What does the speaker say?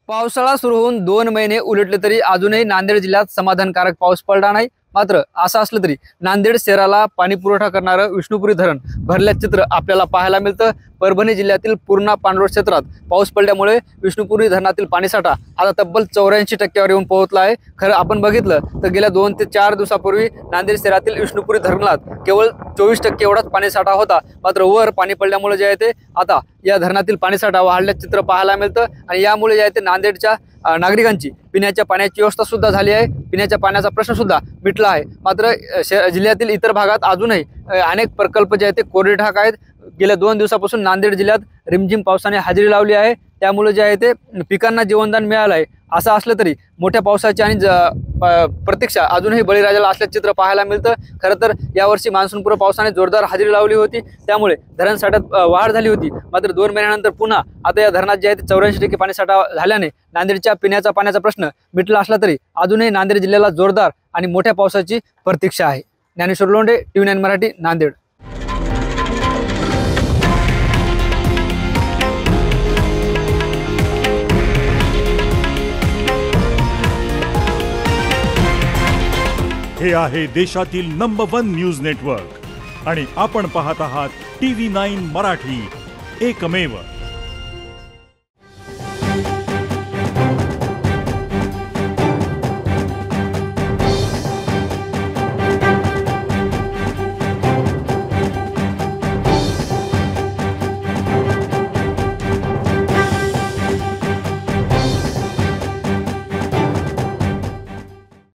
पावसाळा सुरू होऊन 2 महिने उलटले तरी अजूनही नांदेड जिल्ह्यात समाधानकारक पाऊस पडला नाही। मात्र असं असलं तरी नांदेड शहराला पाणी पुरवठा करणारं विष्णुपुरी धरण भरल्याचं चित्र आपल्याला पाहायला मिळतं। परभणी जिल्ह्यातील पूर्णा पाणलोट क्षेत्रात पाऊस पडल्यामुळे विष्णुपुरी धरणातील पाणीसाठा आता तब्बल 84% येऊन पोहोचला आहे। खरं आपण बघितलं तर गेल्या 2 ते 4 दिवसापूर्वी नांदेड शहरातील विष्णुपुरी धरणात केवळ 24% एवढाच पाणीसाठा होता। मात्र वर पाणी पडल्यामुळे जे आहे ते आता या धरणातील पाणीसाठा वाढल्याचं चित्र पाहायला मिळतं आणि यामुळे जे आहे ते नांदेडच्या नागरिकांची पिण्याच्या पाण्याची व्यवस्था सुद्धा झाली आहे। पिण्याच्या पाण्याचा प्रश्न सुद्धा मिटला आहे। मात्र जिल्ह्यातील इतर भागात अजूनही अनेक प्रकल्प जे आहेत ते कोरडे ठाक आहेत। गेल्या 2 दिवसापासून नांदेड जिल्ह्यात रिमझिम पावसाने हजेरी लावली आहे। त्यामुळे जे आहे ते पिकांना जीवनदान मिळालं आहे। असं असलं तरी मोठ्या पावसाची आणि प्रतीक्षा अजूनही बळीराजाला असल्याचं चित्र पाहायला मिळतं। खरं तर यावर्षी मान्सूनपूर्व पावसाने जोरदार हजेरी लावली होती, त्यामुळे धरण साठ्यात वाढ झाली होती। मात्र 2 महिन्यानंतर पुन्हा आता या धरणात जे आहे ते 84% पाणीसाठा झाल्याने नांदेडच्या पिण्याच्या पाण्याचा प्रश्न मिटला असला तरी अजूनही नांदेड जिल्ह्याला जोरदार आणि मोठ्या पावसाची प्रतीक्षा आहे। ज्ञानेश्वर लोंढे, TV9 मराठी, नांदेड। हे आहे देशातील नंबर 1 न्यूज नेटवर्क आणि आपण पाहत आहात TV9 मराठी, एकमेव।